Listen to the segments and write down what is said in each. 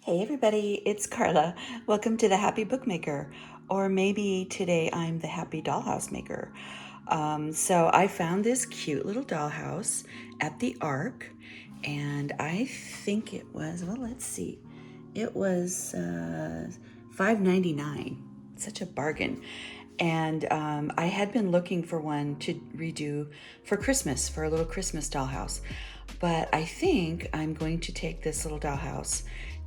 Hey everybody, it's Carla. Welcome to the Happy Bookmaker, or maybe today I'm the Happy Dollhouse Maker. So I found this cute little dollhouse at the Ark, and I think it was, well, let's see, it was $5.99. Such a bargain. And I had been looking for one to redo for Christmas, for a little Christmas dollhouse. But I think I'm going to take this little dollhouse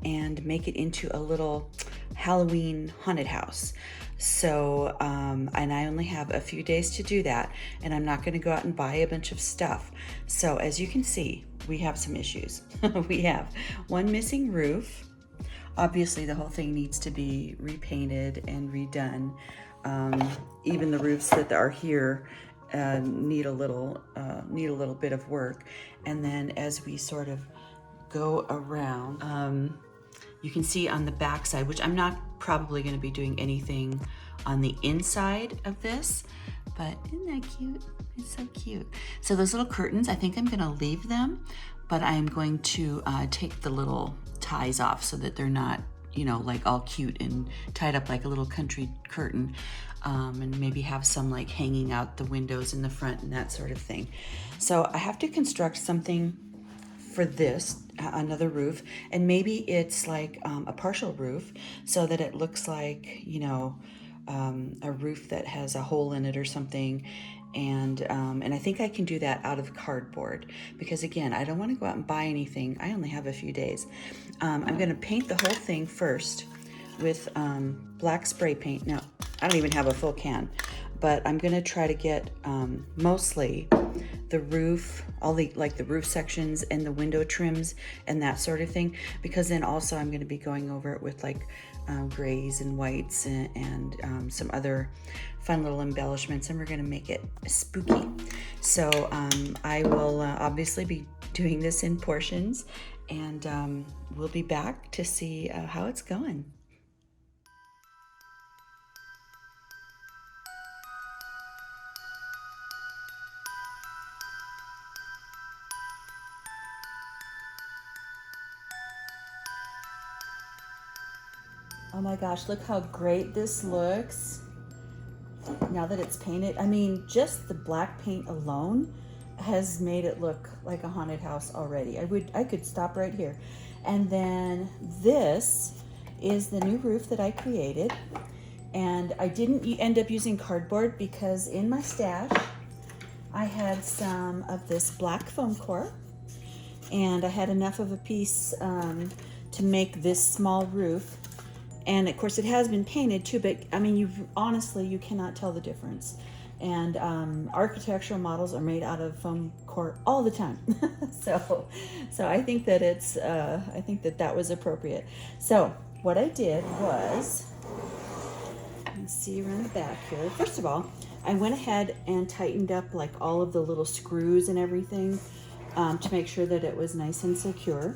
and make it into a little Halloween haunted house. So, and I only have a few days to do that, and I'm not going to go out and buy a bunch of stuff. So, as you can see, we have some issues. We have one missing roof. Obviously, the whole thing needs to be repainted and redone. Even the roofs that are here need a little bit of work. And then as we sort of go around, you can see on the back side, which I'm not probably going to be doing anything on the inside of this, but isn't that cute? It's so cute. So those little curtains, I think I'm going to leave them, but I'm going to take the little ties off so that they're not, you know, like all cute and tied up like a little country curtain, and maybe have some like hanging out the windows in the front and that sort of thing. So I have to construct something for this, another roof, and maybe it's like a partial roof so that it looks like, you know, a roof that has a hole in it or something. And I think I can do that out of cardboard because, again, I don't want to go out and buy anything. I only have a few days. I'm going to paint the whole thing first with black spray paint. Now, I don't even have a full can, but I'm going to try to get mostly the roof, all the like the roof sections and the window trims and that sort of thing, because then also I'm going to be going over it with like grays and whites and some other fun little embellishments, and we're going to make it spooky. So I will obviously be doing this in portions, and we'll be back to see how it's going. Oh my gosh, look how great this looks now that it's painted. I mean, just the black paint alone has made it look like a haunted house already. I could stop right here. And then this is the new roof that I created. And I didn't end up using cardboard because in my stash I had some of this black foam core, and I had enough of a piece to make this small roof. And of course it has been painted too, but I mean, honestly, you cannot tell the difference. And architectural models are made out of foam core all the time. so I think that I think that was appropriate. So what I did was, you can see around the back here. First of all, I went ahead and tightened up like all of the little screws and everything to make sure that it was nice and secure.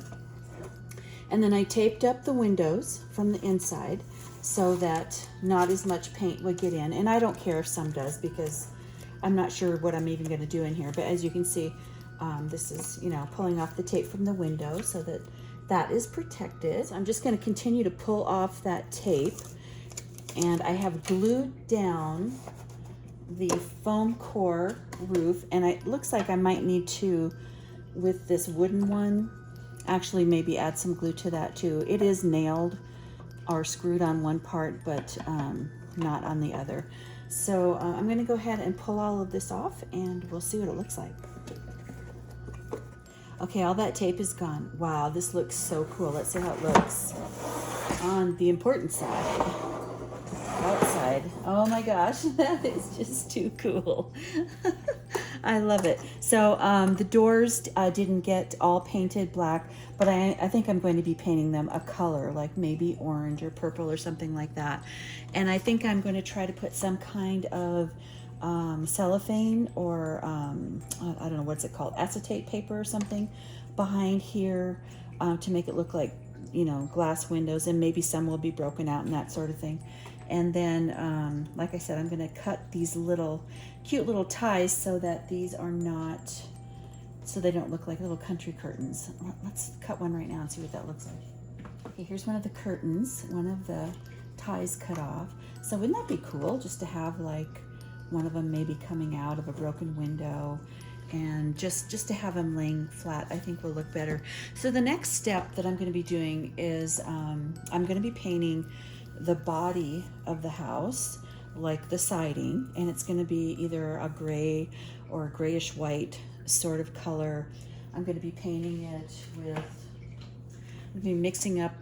And then I taped up the windows from the inside so that not as much paint would get in. And I don't care if some does, because I'm not sure what I'm even going to do in here. But as you can see, this is, you know, pulling off the tape from the window so that that is protected. I'm just going to continue to pull off that tape. And I have glued down the foam core roof. And it looks like I might need to, with this wooden one, actually maybe add some glue to that too. It is nailed or screwed on one part, but not on the other. So I'm going to go ahead and pull all of this off, and we'll see what it looks like. Okay, all that tape is gone. Wow, this looks so cool. Let's see how it looks on the important side. Outside. Oh my gosh, that is just too cool. I love it. So the doors didn't get all painted black, but I think I'm going to be painting them a color, like maybe orange or purple or something like that. And I think I'm going to try to put some kind of cellophane or I don't know, what's it called, acetate paper or something behind here to make it look like, you know, glass windows, and maybe some will be broken out and that sort of thing. And then, like I said, I'm going to cut these little cute little ties so that these are not, so they don't look like little country curtains. Let's cut one right now and see what that looks like. Okay, here's one of the curtains, one of the ties cut off. So wouldn't that be cool just to have like one of them maybe coming out of a broken window, and just to have them laying flat, I think will look better. So the next step that I'm going to be doing is I'm going to be painting the body of the house, like the siding, and it's going to be either a gray or a grayish white sort of color. I'm going to be painting it with, I'm going to be mixing up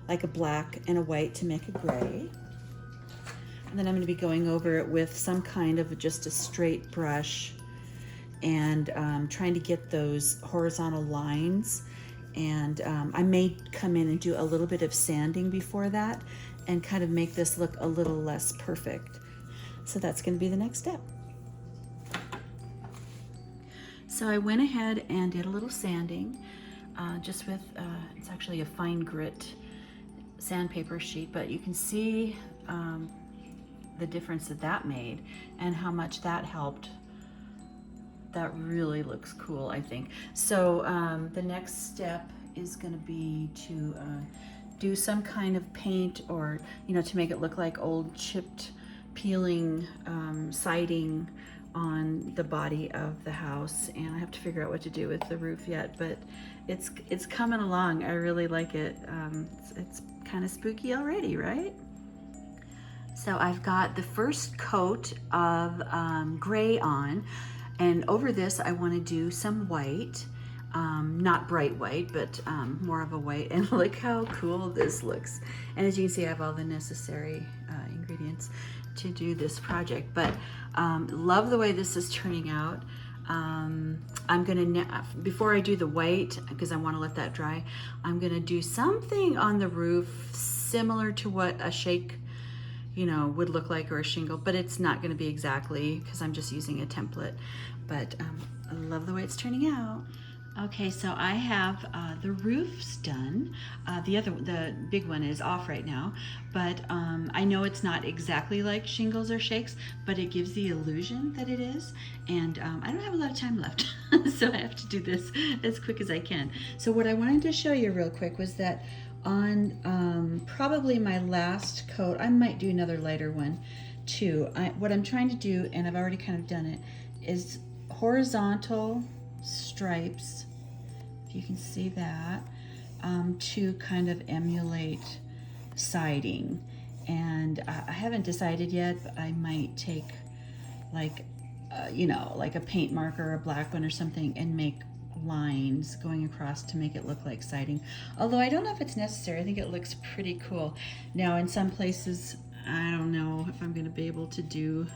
like a black and a white to make a gray. And then I'm going to be going over it with some kind of just a straight brush and trying to get those horizontal lines. And I may come in and do a little bit of sanding before that and kind of make this look a little less perfect. So that's going to be the next step. So I went ahead and did a little sanding just with, it's actually a fine grit sandpaper sheet, but you can see the difference that that made and how much that helped. That really looks cool, I think. So the next step is going to be to do some kind of paint, or to make it look like old chipped peeling siding on the body of the house. And I have to figure out what to do with the roof yet, but it's coming along. I really like it. It's kind of spooky already, right? So I've got the first coat of gray on, and over this I want to do some white, not bright white, but more of a white. And look how cool this looks. And as you can see, I have all the necessary ingredients to do this project, but love the way this is turning out. I'm gonna, before I do the white, because I want to let that dry, I'm gonna do something on the roof similar to what a shake would look like, or a shingle, but it's not going to be exactly, because I'm just using a template. But I love the way it's turning out. Okay, so I have the roofs done. The big one is off right now, but I know it's not exactly like shingles or shakes, but it gives the illusion that it is. And I don't have a lot of time left, so I have to do this as quick as I can. So what I wanted to show you real quick was that on probably my last coat, I might do another lighter one too. What I'm trying to do, and I've already kind of done it, is horizontal stripes, if you can see that, to kind of emulate siding. And I haven't decided yet, but I might take like like a paint marker or a black one or something and make lines going across to make it look like siding. Although I don't know if it's necessary. I think it looks pretty cool. Now in some places, I don't know if I'm going to be able to do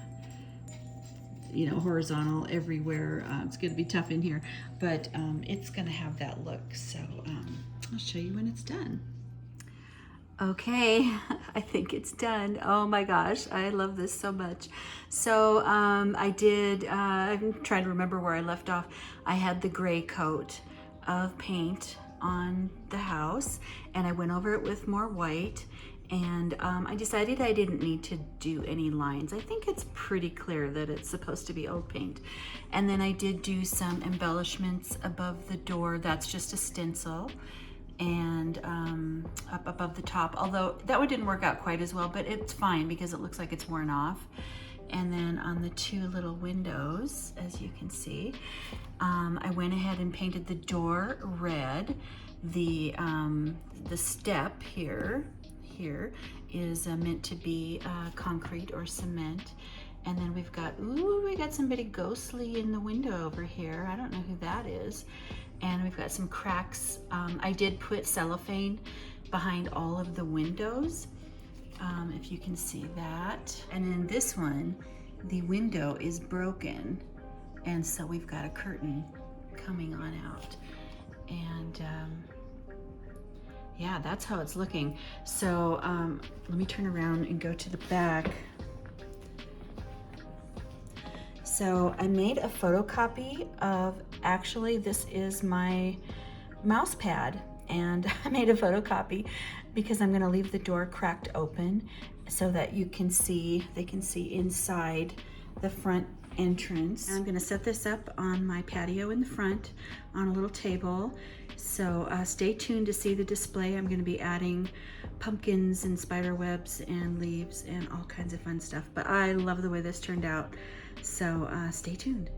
horizontal everywhere. It's going to be tough in here, but it's going to have that look. So I'll show you when it's done. Okay, I think it's done. Oh my gosh, I love this so much. So I'm trying to remember where I left off. I had the gray coat of paint on the house, and I went over it with more white, and I decided I didn't need to do any lines. I think it's pretty clear that it's supposed to be old paint. And then I did do some embellishments above the door. That's just a stencil. And up above the top, although that one didn't work out quite as well, but it's fine because it looks like it's worn off. And then on the two little windows, as you can see, I went ahead and painted the door red. The step here is meant to be concrete or cement. And then we got somebody ghostly in the window over here. I don't know who that is. And we've got some cracks. I did put cellophane behind all of the windows, if you can see that. And in this one, the window is broken. And so we've got a curtain coming on out. And yeah, that's how it's looking. So let me turn around and go to the back. So I made a photocopy of, actually this is my mouse pad, and I made a photocopy because I'm gonna leave the door cracked open so that they can see inside the front entrance. I'm gonna set this up on my patio in the front on a little table. So stay tuned to see the display. I'm gonna be adding pumpkins and spider webs and leaves and all kinds of fun stuff. But I love the way this turned out. So stay tuned.